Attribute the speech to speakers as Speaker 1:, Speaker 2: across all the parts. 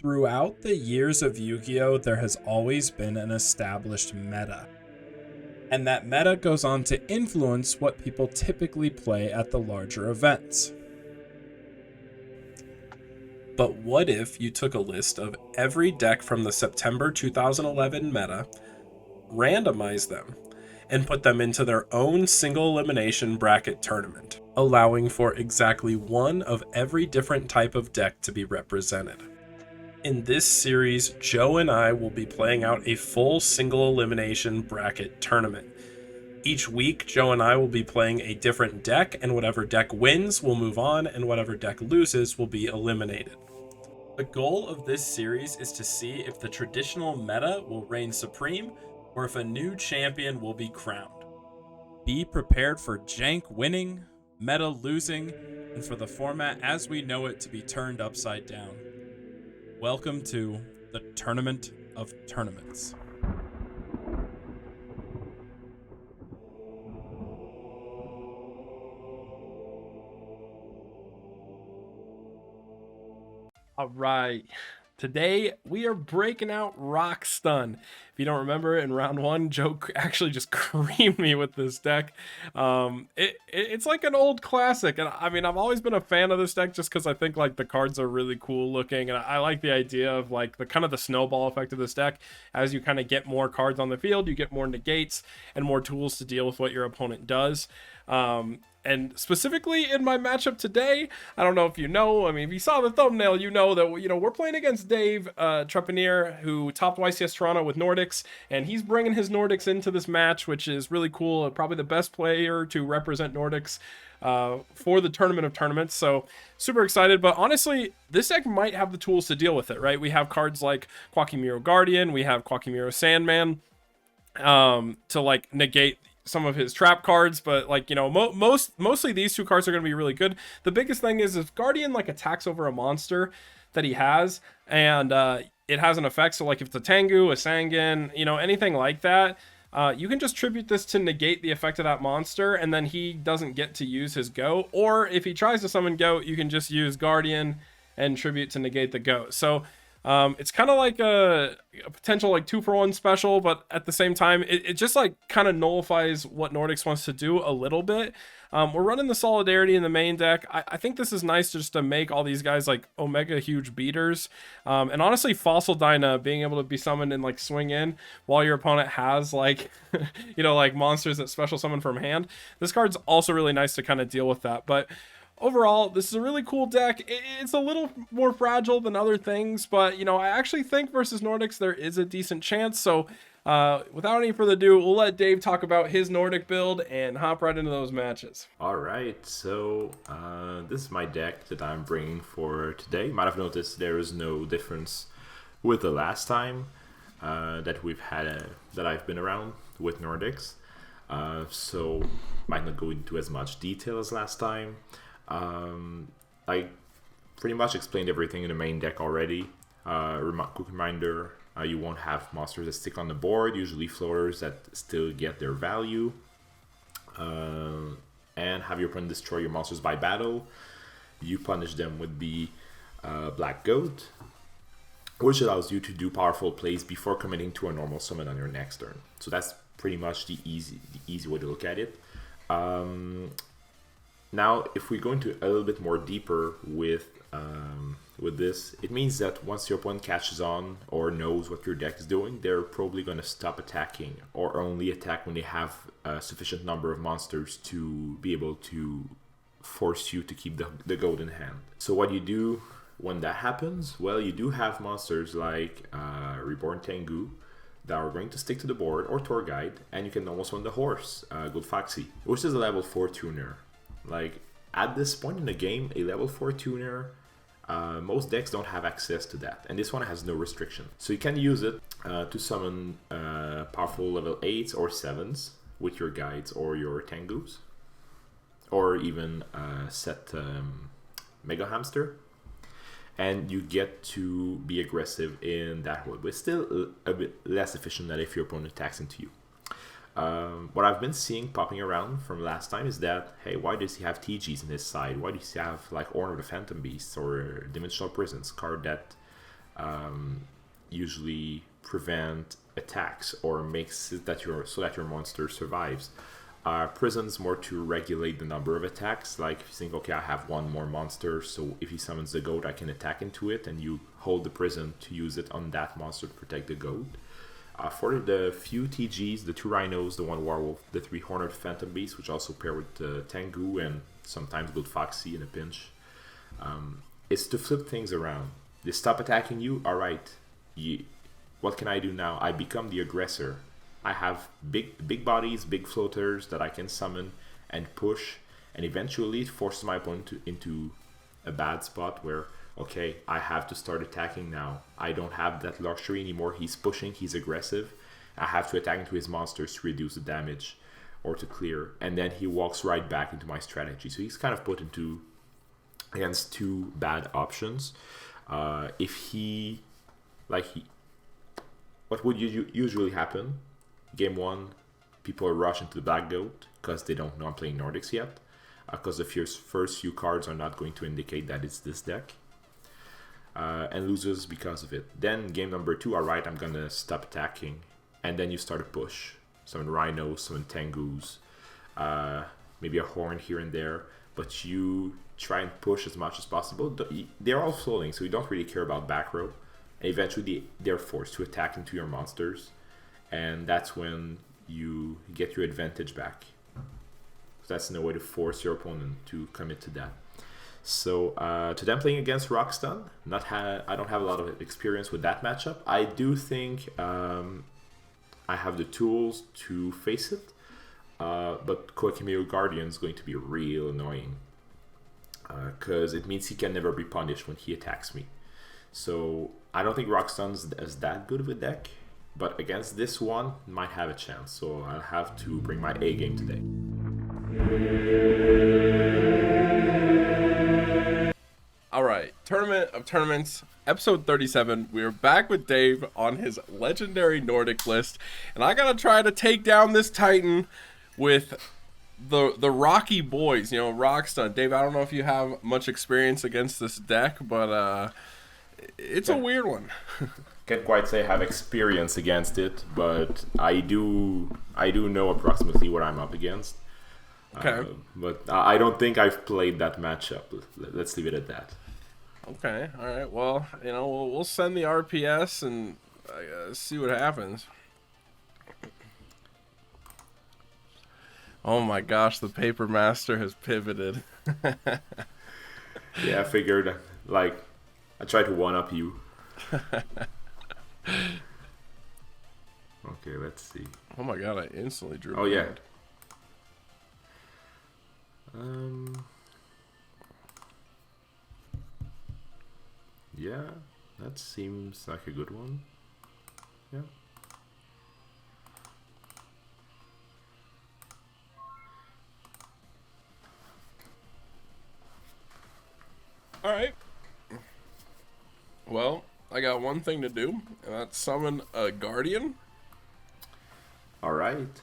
Speaker 1: Throughout the years of Yu-Gi-Oh, there has always been an established meta. And that meta goes on to influence what people typically play at the larger events. But what if you took a list of every deck from the September 2011 meta, randomized them, and put them into their own single elimination bracket tournament, allowing for exactly one of every different type of deck to be represented? In this series, Joe and I will be playing out a full single elimination bracket tournament. Each week, Joe and I will be playing a different deck, and whatever deck wins will move on, and whatever deck loses will be eliminated. The goal of this series is to see if the traditional meta will reign supreme, or if a new champion will be crowned. Be prepared for jank winning, meta losing, and for the format as we know it to be turned upside down. Welcome to the Tournament of Tournaments. All right. Today, we are breaking out Rock Stun. If you don't remember, in round one, Joe actually just creamed me with this deck. It's like an old classic, and I mean, I've always been a fan of this deck just because I think like the cards are really cool looking, and I like the idea of like the kind of the snowball effect of this deck. As you kind of get more cards on the field, you get more negates and more tools to deal with what your opponent does. And specifically in my matchup today, I don't know if you know, I mean, if you saw the thumbnail, you know that, we're playing against Dave Trepanier, who topped YCS Toronto with Nordics, and he's bringing his Nordics into this match, which is really cool. Probably the best player to represent Nordics for the Tournament of Tournaments. So super excited, but honestly, this deck might have the tools to deal with it, right? We have cards like Quackimiro Guardian, we have Quackimiro Sandman to like negate some of his trap cards, but like, mostly these two cards are going to be really good. The biggest thing is if Guardian like attacks over a monster that he has, and it has an effect, so like if it's a Tengu, a Sangan, anything like that, you can just tribute this to negate the effect of that monster, and then he doesn't get to use his Goat. Or if he tries to summon Goat, you can just use Guardian and tribute to negate the Goat. So it's kind of like a potential like 2-for-1 special, but at the same time, it just like kind of nullifies what Nordics wants to do a little bit. We're running the Solidarity in the main deck. I think this is nice just to make all these guys like Omega huge beaters. And honestly, Fossil Dyna being able to be summoned and like swing in while your opponent has like, like monsters that special summon from hand. This card's also really nice to kind of deal with that. But overall, this is a really cool deck. It's a little more fragile than other things, but, I actually think versus Nordics, there is a decent chance. So without any further ado, we'll let Dave talk about his Nordic build and hop right into those matches.
Speaker 2: All right, so this is my deck that I'm bringing for today. You might have noticed there is no difference with the last time that we've had that I've been around with Nordics. So might not go into as much detail as last time. I pretty much explained everything in the main deck already. Quick reminder, you won't have monsters that stick on the board, usually floaters that still get their value. And have your opponent destroy your monsters by battle. You punish them with the Black Goat, which allows you to do powerful plays before committing to a normal summon on your next turn. So that's pretty much the easy way to look at it. Now, if we go into a little bit more deeper with this, it means that once your opponent catches on or knows what your deck is doing, they're probably going to stop attacking or only attack when they have a sufficient number of monsters to be able to force you to keep the gold in hand. So what you do when that happens? Well, you do have monsters like Reborn Tengu that are going to stick to the board, or Tour Guide, and you can almost win the horse, Good Foxy, which is a level 4 tuner. Like, at this point in the game, a level 4 tuner, most decks don't have access to that, and this one has no restriction. So you can use it to summon powerful level 8s or 7s with your guides or your Tengus, or even set Mega Hamster, and you get to be aggressive in that way, but still a bit less efficient than if your opponent attacks into you. What I've been seeing popping around from last time is that, hey, why does he have TGs in his side? Why does he have like Order of the Phantom Beasts or Dimensional Prisons, card that usually prevent attacks or makes it that your monster survives. Prison's more to regulate the number of attacks. Like if you think, okay, I have one more monster, so if he summons the goat, I can attack into it, and you hold the prison to use it on that monster to protect the goat. For the few TGs, the 2 rhinos, the 1 werewolf, the 3 horned phantom beasts, which also pair with Tengu and sometimes good Foxy in a pinch, is to flip things around. They stop attacking you, alright, what can I do now? I become the aggressor. I have big bodies, big floaters that I can summon and push, and eventually it forces my opponent into a bad spot where, okay, I have to start attacking now. I don't have that luxury anymore. He's pushing, he's aggressive. I have to attack into his monsters to reduce the damage or to clear, and then he walks right back into my strategy. So he's kind of put against 2 bad options. What would usually happen? Game 1, people rush into the Black Goat because they don't know I'm playing Nordics yet. Because the first few cards are not going to indicate that it's this deck. And loses because of it. Then game number 2, alright, I'm gonna stop attacking. And then you start a push. Summon rhinos, summon tengus, maybe a horn here and there. But you try and push as much as possible. They're all floating, so you don't really care about back row. And eventually they're forced to attack into your monsters. And that's when you get your advantage back. So that's no way to force your opponent to commit to that. So to them playing against Rockstun, I don't have a lot of experience with that matchup. I do think I have the tools to face it, but Koakimeo Guardian is going to be real annoying because it means he can never be punished when he attacks me. So I don't think Rockstun's is that good of a deck, but against this one, might have a chance. So I'll have to bring my A game today.
Speaker 1: Alright, Tournament of Tournaments, episode 37. We are back with Dave on his legendary Nordic list. And I gotta try to take down this Titan with the Rocky boys, you know, Rockstun. Dave, I don't know if you have much experience against this deck, but it's a weird one.
Speaker 2: Can't quite say I have experience against it, but I do know approximately what I'm up against.
Speaker 1: Okay.
Speaker 2: But I don't think I've played that matchup. Let's leave it at that.
Speaker 1: Okay, all right. Well, you know, we'll send the RPS and see what happens. Oh my gosh, the Paper Master has pivoted.
Speaker 2: Yeah, I figured, like, I tried to one-up you. Okay, let's see.
Speaker 1: Oh my god, I instantly drew.
Speaker 2: Oh, yeah. Yeah, that seems like a good one. Yeah.
Speaker 1: All right. Well, I got one thing to do, and that's summon a Guardian.
Speaker 2: All right.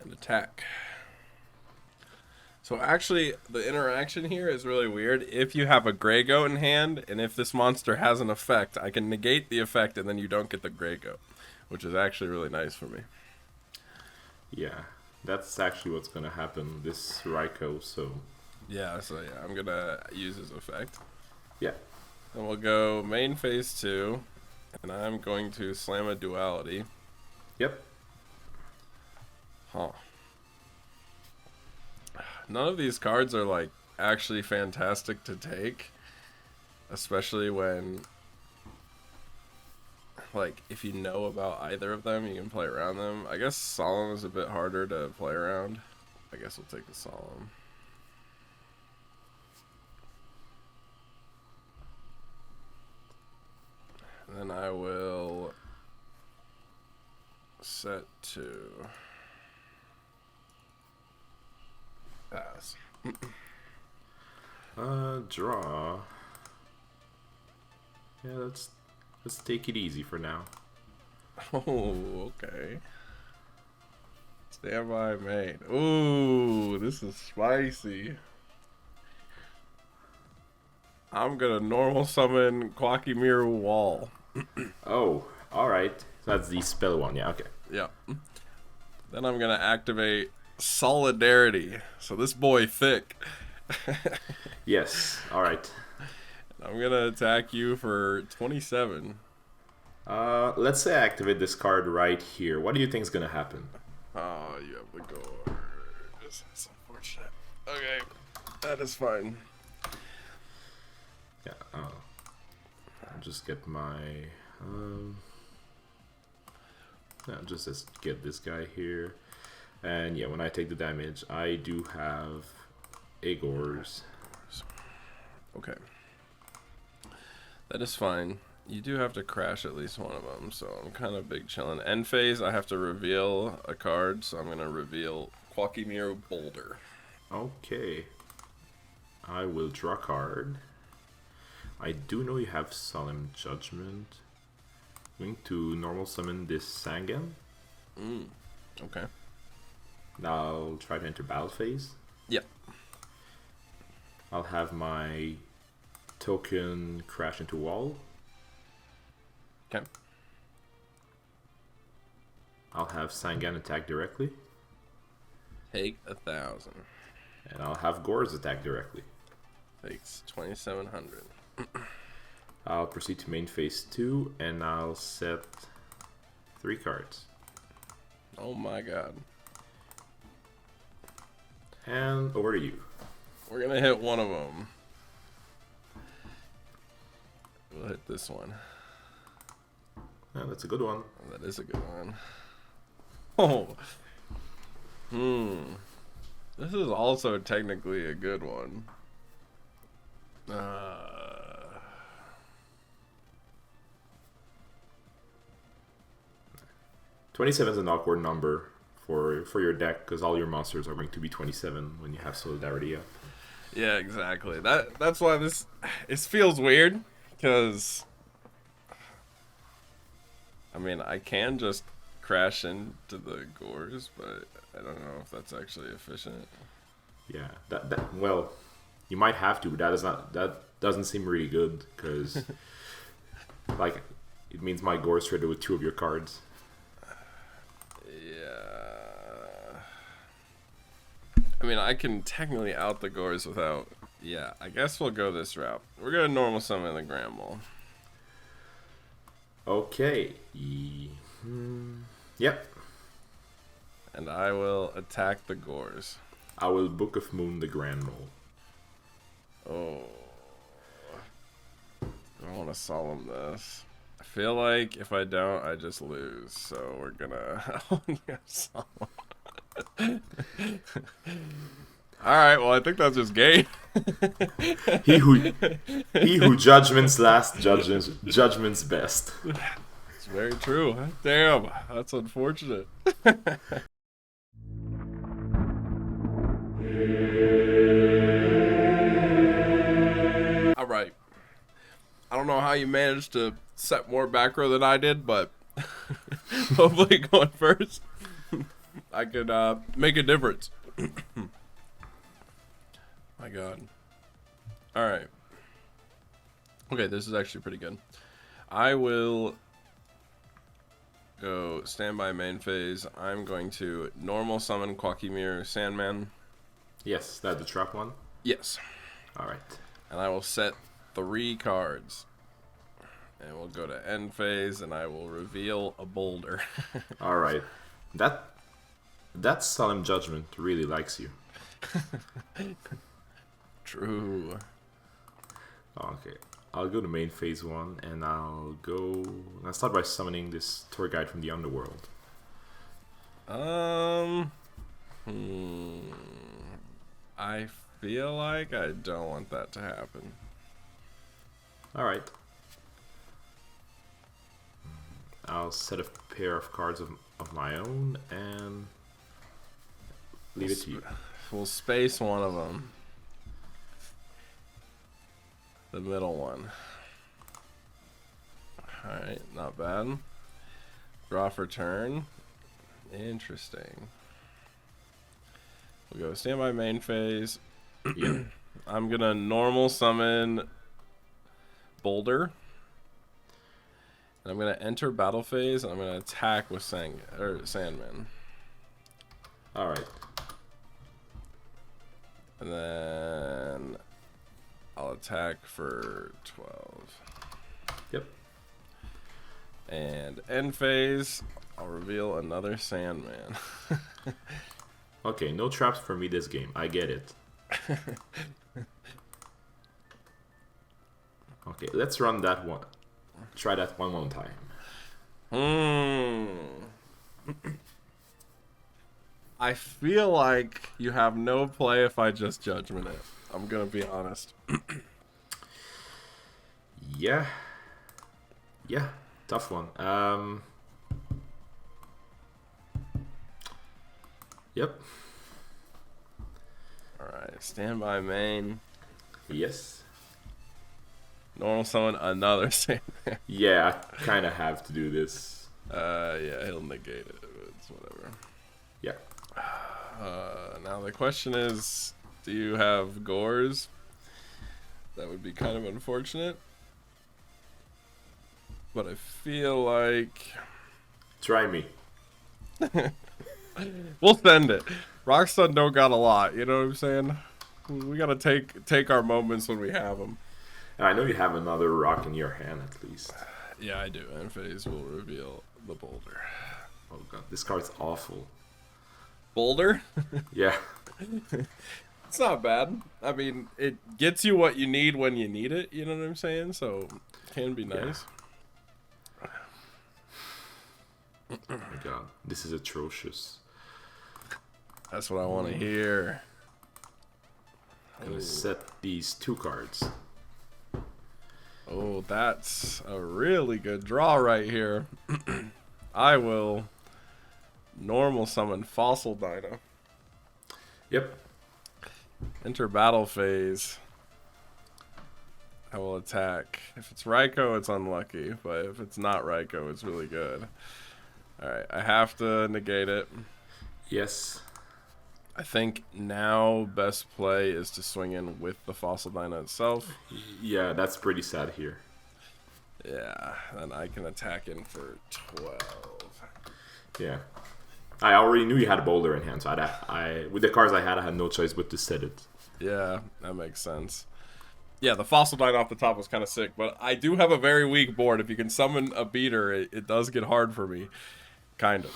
Speaker 1: And attack. So actually, the interaction here is really weird. If you have a Grey Goat in hand, and if this monster has an effect, I can negate the effect, and then you don't get the Grey Goat, which is actually really nice for me.
Speaker 2: Yeah, that's actually what's gonna happen. This Raikou, so
Speaker 1: yeah, I'm gonna use his effect.
Speaker 2: Yeah.
Speaker 1: Then we'll go main phase 2, and I'm going to slam a duality.
Speaker 2: Yep.
Speaker 1: Huh. None of these cards are like actually fantastic to take, especially when, like, if you know about either of them, you can play around them. I guess Solemn is a bit harder to play around. I guess we'll take the Solemn. And then I will set to pass.
Speaker 2: Draw. Yeah, let's take it easy for now.
Speaker 1: Oh, okay. Standby main. Ooh, this is spicy. I'm gonna normal summon Quackimiru Wall.
Speaker 2: Oh, all right. So that's the spell one. Yeah. Okay.
Speaker 1: Yeah. Then I'm gonna activate Solidarity. So this boy thick.
Speaker 2: Yes. All right.
Speaker 1: I'm gonna attack you for 27.
Speaker 2: Let's say I activate this card right here. What do you think is gonna happen?
Speaker 1: Oh, you have the gore. It's unfortunate. Okay, that is fine.
Speaker 2: Yeah. I'll just get my. Yeah, just get this guy here, and yeah, when I take the damage, I do have Agors.
Speaker 1: Okay, that is fine. You do have to crash at least one of them, so I'm kind of big chilling. End phase, I have to reveal a card, so I'm gonna reveal Quackimiru Boulder.
Speaker 2: Okay. I will draw a card. I do know you have Solemn Judgment. I'm going to normal summon this Sangan.
Speaker 1: Okay.
Speaker 2: Now I'll try to enter battle phase.
Speaker 1: Yep.
Speaker 2: I'll have my token crash into wall.
Speaker 1: Okay.
Speaker 2: I'll have Sangan attack directly.
Speaker 1: Take 1,000.
Speaker 2: And I'll have Gors attack directly.
Speaker 1: Takes 2,700.
Speaker 2: I'll proceed to main phase 2 and I'll set 3 cards.
Speaker 1: Oh my god.
Speaker 2: And over to you.
Speaker 1: We're gonna hit one of them. We'll hit this one.
Speaker 2: Yeah, that's a good one.
Speaker 1: That is a good one. Oh. This is also technically a good one.
Speaker 2: 27 is an awkward number for your deck because all your monsters are going to be 27 when you have Solidarity up.
Speaker 1: Yeah, exactly. That's why this feels weird because I mean I can just crash into the Gores, but I don't know if that's actually efficient.
Speaker 2: Yeah, well, you might have to, but that doesn't seem really good because like it means my Gores traded with 2 of your cards.
Speaker 1: Yeah. I mean, I can technically out the Gores without. Yeah, I guess we'll go this route. We're gonna normal summon the Gramble.
Speaker 2: Okay. Yep.
Speaker 1: And I will attack the Gores.
Speaker 2: I will Book of Moon the Grand Mole.
Speaker 1: Oh. I want to solemn this. I feel like if I don't, I just lose. So we're gonna solemn. All right. Well, I think that's just game.
Speaker 2: He who judgments last judgments best.
Speaker 1: It's very true. Damn, that's unfortunate. All right. I don't know how you managed to set more back row than I did, but hopefully going first, I could make a difference. My God. All right. Okay, this is actually pretty good. I will go standby main phase. I'm going to normal summon Quackimiru Sandman.
Speaker 2: Yes, that's the trap one?
Speaker 1: Yes.
Speaker 2: All right.
Speaker 1: And I will set 3 cards. And we'll go to end phase, and I will reveal a boulder.
Speaker 2: All right. That Solemn Judgment really likes you.
Speaker 1: True.
Speaker 2: Okay. I'll go to main phase 1, and I'll start by summoning this tour guide from the underworld.
Speaker 1: I feel like I don't want that to happen.
Speaker 2: All right. I'll set a pair of cards of my own and leave it to you.
Speaker 1: We'll space one of them. The middle one. Alright, not bad. Draw for turn. Interesting. We'll go standby main phase.
Speaker 2: Yeah.
Speaker 1: I'm gonna normal summon Boulder. And I'm going to enter battle phase, and I'm going to attack with Sandman.
Speaker 2: Alright.
Speaker 1: And then I'll attack for 12.
Speaker 2: Yep.
Speaker 1: And end phase, I'll reveal another Sandman.
Speaker 2: Okay, no traps for me this game. I get it. Okay, let's run that one. Try that one more time.
Speaker 1: I feel like you have no play if I just judgment it. I'm gonna be honest.
Speaker 2: Yeah. Yeah, tough one. Yep.
Speaker 1: Alright, standby main.
Speaker 2: Yes.
Speaker 1: Normal summon another Sandman.
Speaker 2: Yeah, I kind of have to do this.
Speaker 1: Yeah, he'll negate it. It's whatever.
Speaker 2: Yeah.
Speaker 1: Now the question is, do you have Gores? That would be kind of unfortunate. But I feel like
Speaker 2: Try me.
Speaker 1: we'll send it. Rockstar don't got a lot, you know what I'm saying? We gotta take our moments when we have them.
Speaker 2: I know you have another rock in your hand at least.
Speaker 1: Yeah, I do. And phase will reveal the Boulder.
Speaker 2: Oh god, this card's awful.
Speaker 1: Boulder?
Speaker 2: Yeah.
Speaker 1: It's not bad. I mean, it gets you what you need when you need it, you know what I'm saying? So, it can be nice.
Speaker 2: Oh my god, this is atrocious.
Speaker 1: That's what I want to hear.
Speaker 2: I'm gonna set these 2 cards.
Speaker 1: Oh, that's a really good draw right here. I will normal summon Fossil Dino.
Speaker 2: Yep.
Speaker 1: Enter battle phase. I will attack. If it's Raikou, it's unlucky. But if it's not Raikou, it's really good. Alright, I have to negate it.
Speaker 2: Yes.
Speaker 1: I think now best play is to swing in with the Fossil Dino itself.
Speaker 2: Yeah, that's pretty sad here.
Speaker 1: Yeah, then I can attack in for 12.
Speaker 2: Yeah. I already knew you had a Boulder in hand, so I with the cards I had no choice but to set it.
Speaker 1: Yeah, that makes sense. Yeah, the Fossil Dino off the top was kind of sick, but I do have a very weak board. If you can summon a beater, it does get hard for me. Kind of.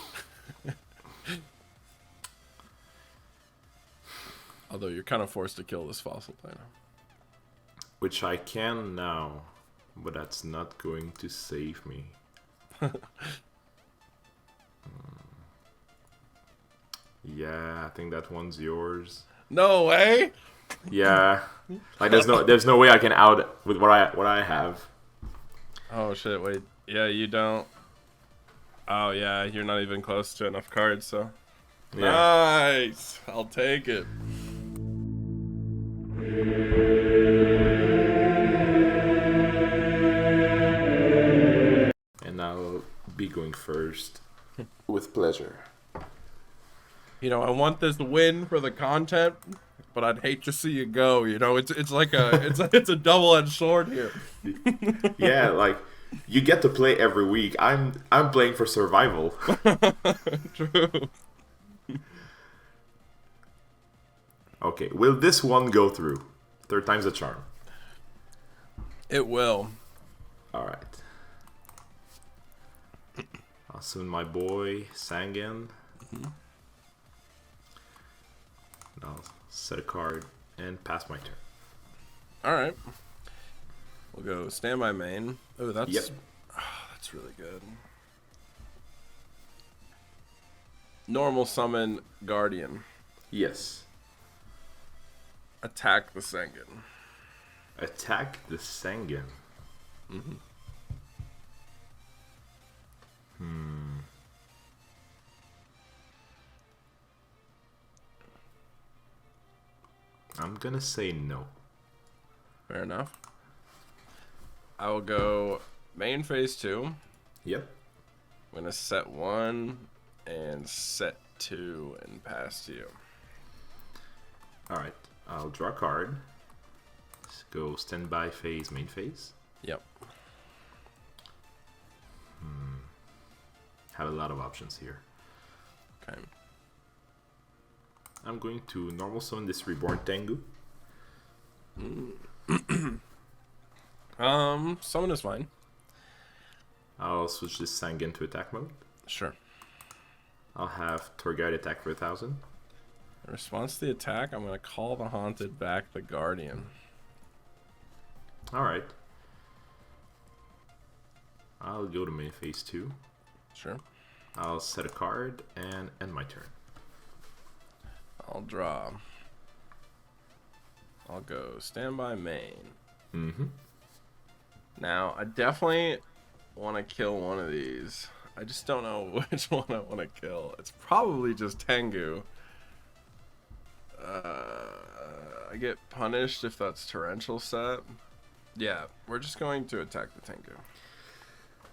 Speaker 1: Although you're kind of forced to kill this Fossil Dino.
Speaker 2: Which I can now, but that's not going to save me. Yeah, I think that one's yours.
Speaker 1: No way!
Speaker 2: Yeah, like there's no way I can out with what I have.
Speaker 1: Oh shit! Wait, yeah, you don't. Oh yeah, you're not even close to enough cards, so.
Speaker 2: Yeah.
Speaker 1: Nice! I'll take it.
Speaker 2: And I'll be going first with pleasure.
Speaker 1: You know, I want this win for the content, but I'd hate to see you go. You know, it's like it's a double-edged sword here.
Speaker 2: Yeah, like you get to play every week. I'm playing for survival.
Speaker 1: True.
Speaker 2: Okay, will this one go through? 3rd time's a charm.
Speaker 1: It will.
Speaker 2: All right. I'll summon my boy Sangan. I'll set a card and pass my turn.
Speaker 1: All right. We'll go standby main. Oh, that's
Speaker 2: Yep.
Speaker 1: that's really good. Normal summon Guardian.
Speaker 2: Yes.
Speaker 1: Attack the Sengen.
Speaker 2: Attack the Sangan. I'm gonna say no.
Speaker 1: Fair enough. I will go main phase 2.
Speaker 2: Yep.
Speaker 1: I'm gonna set 1 and set 2 and pass to you.
Speaker 2: Alright. I'll draw a card. Let's go standby phase, main phase.
Speaker 1: Yep.
Speaker 2: Have a lot of options here.
Speaker 1: Okay.
Speaker 2: I'm going to normal summon this reborn Tengu.
Speaker 1: Summon is fine.
Speaker 2: I'll switch this Sangen to attack mode.
Speaker 1: Sure.
Speaker 2: I'll have Tour Guide attack for 1,000.
Speaker 1: In response to the attack, I'm going to call the Haunted back the Guardian.
Speaker 2: Alright. I'll go to main phase 2.
Speaker 1: Sure.
Speaker 2: I'll set a card and end my turn.
Speaker 1: I'll draw. I'll go standby main.
Speaker 2: Mm-hmm.
Speaker 1: Now, I definitely want to kill one of these. I just don't know which one I want to kill. It's probably just Tengu. I get punished if that's torrential set. Yeah, we're just going to attack the Tengu.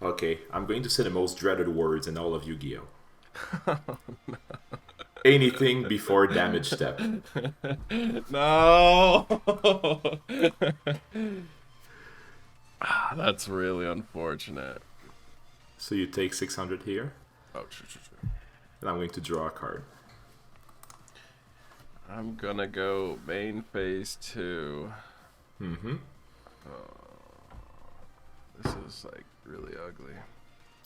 Speaker 2: Okay, I'm going to say the most dreaded words in all of Yu-Gi-Oh! No. Anything before damage step.
Speaker 1: No! That's really unfortunate.
Speaker 2: So you take 600 here.
Speaker 1: Oh, sure.
Speaker 2: And I'm going to draw a card.
Speaker 1: I'm gonna go main phase 2.
Speaker 2: Mm-hmm.
Speaker 1: This is like really ugly.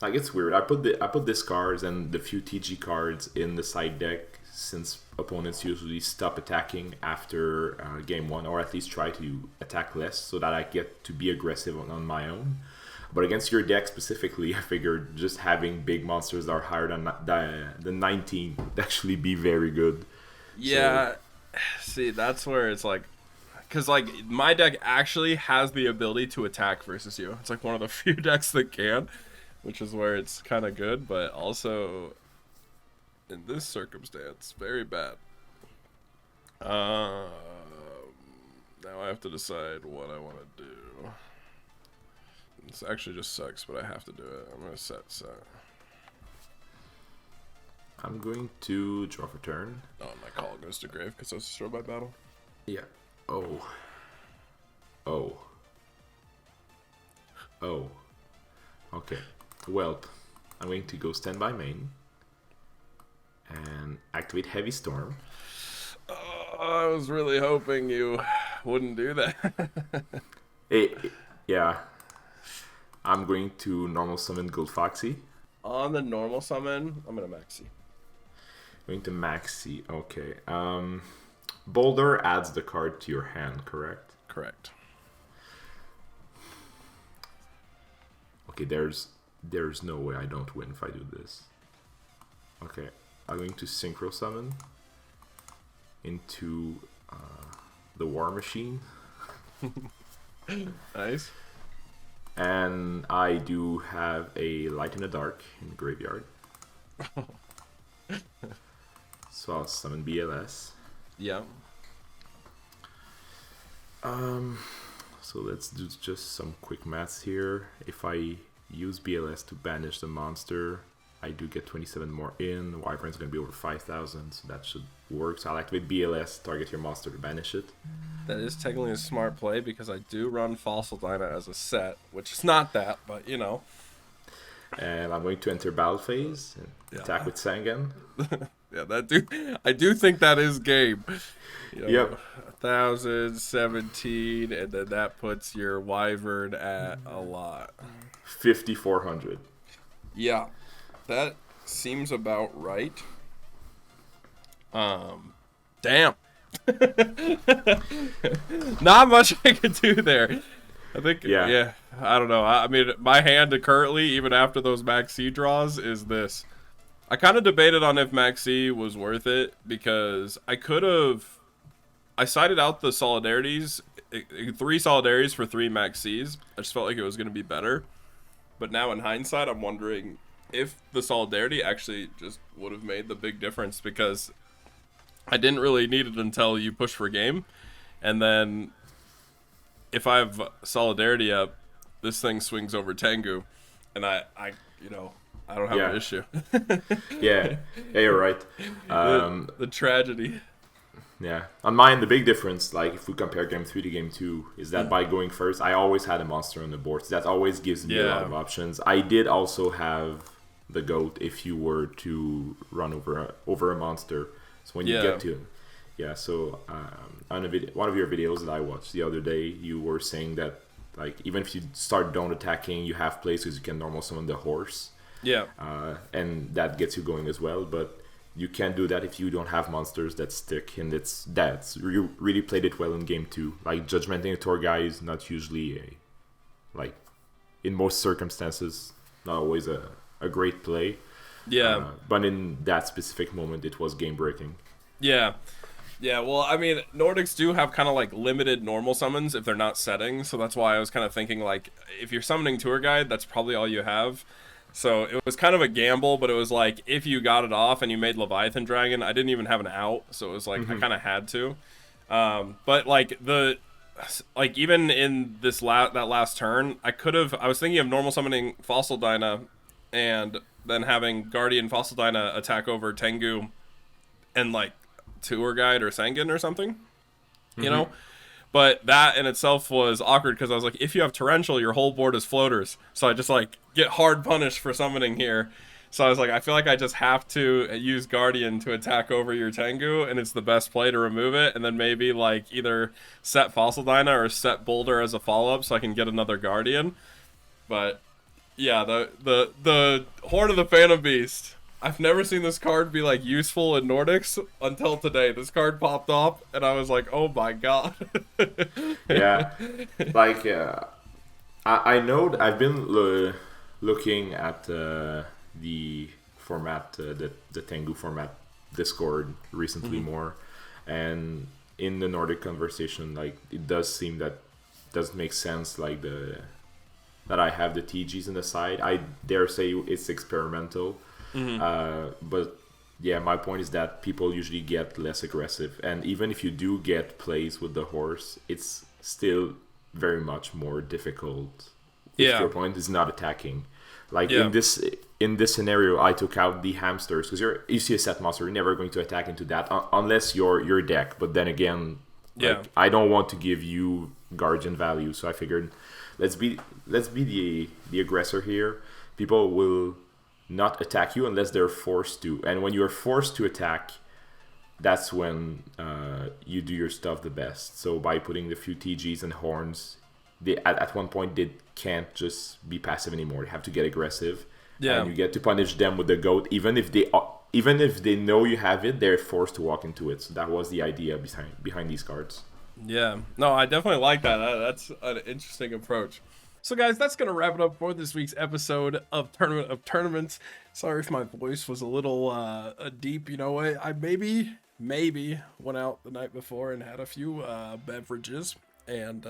Speaker 2: Like, it's weird. I put these cards and the few TG cards in the side deck since opponents usually stop attacking after game 1, or at least try to attack less, so that I get to be aggressive on my own. But against your deck specifically, I figured just having big monsters that are higher than 19 would actually be very good.
Speaker 1: Yeah, see, that's where it's like, because like my deck actually has the ability to attack versus you. It's like one of the few decks that can, which is where it's kind of good, but also in this circumstance, very bad. Now I have to decide what I want to do. This actually just sucks, but I have to do it. I'm gonna set.
Speaker 2: I'm going to draw for turn.
Speaker 1: Oh, my call goes to grave because I was destroyed by battle.
Speaker 2: Yeah. Oh. Okay. Well, I'm going to go standby main and activate Heavy Storm.
Speaker 1: I was really hoping you wouldn't do that.
Speaker 2: Yeah. I'm going to normal summon Gold Foxy.
Speaker 1: On the normal summon, I'm gonna maxi.
Speaker 2: Going to maxi. Okay. Boulder adds the card to your hand, correct?
Speaker 1: Correct.
Speaker 2: Okay, there's no way I don't win if I do this. Okay, I'm going to synchro summon into the War Machine.
Speaker 1: Nice.
Speaker 2: And I do have a Light in the Dark in the graveyard. So I'll summon BLS.
Speaker 1: Yeah.
Speaker 2: So let's do just some quick maths here. If I use BLS to banish the monster, I do get 27 more in. The Wyvern's going to be over 5,000, so that should work. So I'll activate BLS, target your monster to banish it.
Speaker 1: That is technically a smart play because I do run Fossil Dyna as a set, which is not that, but you know.
Speaker 2: And I'm going to enter battle phase and attack with Sangan.
Speaker 1: Yeah, I do think that is game. You know,
Speaker 2: Yep.
Speaker 1: 1,017, and then that puts your Wyvern at a lot.
Speaker 2: 5,400.
Speaker 1: Yeah, that seems about right. Damn. Not much I could do there. I think, yeah, I don't know. I mean, my hand currently, even after those Max C draws, is this. I kind of debated on if Max C was worth it because I sided out the solidarities, 3 solidarities for 3 Max Cs. I just felt like it was going to be better. But now in hindsight, I'm wondering if the solidarity actually just would have made the big difference because I didn't really need it until you push for game. And then if I have solidarity up, this thing swings over Tengu. And I don't have an issue.
Speaker 2: Yeah, you're right.
Speaker 1: The tragedy.
Speaker 2: Yeah. On mine, the big difference, like if we compare game 3 to game 2, is that by going first, I always had a monster on the board. So that always gives me a lot of options. I did also have the goat if you were to run over a monster. So when you get to him. Yeah, so on one of your videos that I watched the other day, you were saying that like even if you start don't attacking, you have places you can normal summon the horse.
Speaker 1: Yeah.
Speaker 2: And that gets you going as well, but you can't do that if you don't have monsters that stick, and you really played it well in game 2. Like judgmenting a tour guy is not usually like in most circumstances not always a great play.
Speaker 1: Yeah.
Speaker 2: But in that specific moment, it was game breaking.
Speaker 1: Yeah. Yeah, well, I mean, Nordics do have kind of like limited normal summons if they're not setting, so that's why I was kind of thinking like if you're summoning tour guide, that's probably all you have. So it was kind of a gamble, but it was like if you got it off and you made Leviathan Dragon, I didn't even have an out, so it was like I kind of had to. But like even in this that last turn, I was thinking of normal summoning Fossil Dyna and then having Guardian Fossil Dyna attack over Tengu and like tour guide or Sangan or something, you know. But that in itself was awkward because I was like, if you have Torrential, your whole board is floaters. So I just like get hard punished for summoning here. So I was like, I feel like I just have to use Guardian to attack over your Tengu, and it's the best play to remove it. And then maybe like either set Fossil Dyna or set Boulder as a follow-up so I can get another Guardian. But yeah, the Horn of the Phantom Beast. I've never seen this card be like useful in Nordics until today. This card popped up, and I was like, "Oh my god!"
Speaker 2: Yeah, like I know I've been looking at the format, the Tengu format Discord recently more, and in the Nordic conversation, like it does seem that does make sense. Like that I have the TGs in the side. I dare say it's experimental. But yeah, my point is that people usually get less aggressive, and even if you do get plays with the horse, it's still very much more difficult if your opponent is not attacking. Like in this scenario, I took out the hamsters because you see a set monster, you're never going to attack into that unless your deck. But then again, I don't want to give you guardian value, so I figured let's be the aggressor here. People will not attack you unless they're forced to, and when you're forced to attack, that's when you do your stuff the best. So by putting the few TGs and horns, they at one point they can't just be passive anymore. They have to get aggressive, and you get to punish them with the goat. Even if they know you have it, they're forced to walk into it. So that was the idea behind these cards.
Speaker 1: Yeah, no, I definitely like that. That's an interesting approach. So guys, that's going to wrap it up for this week's episode of Tournament of Tournaments. Sorry if my voice was a little deep. You know, I maybe went out the night before and had a few beverages and,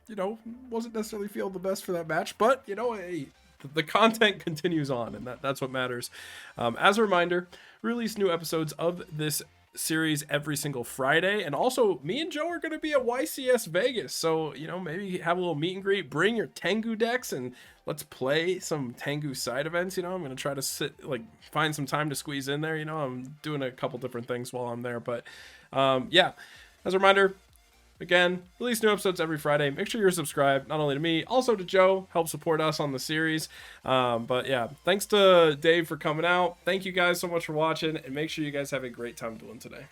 Speaker 1: you know, wasn't necessarily feeling the best for that match. But, you know, hey, the content continues on, and that's what matters. As a reminder, release new episodes of this series every single Friday, and also me and Joe are going to be at YCS Vegas, so you know, maybe have a little meet and greet, bring your Tengu decks, and let's play some Tengu side events. You know, I'm going to try to find some time to squeeze in there. You know, I'm doing a couple different things while I'm there, but yeah, as a reminder, again, release new episodes every Friday. Make sure you're subscribed, not only to me, also to Joe. Help support us on the series. But yeah, thanks to Dave for coming out. Thank you guys so much for watching, and make sure you guys have a great time dueling today.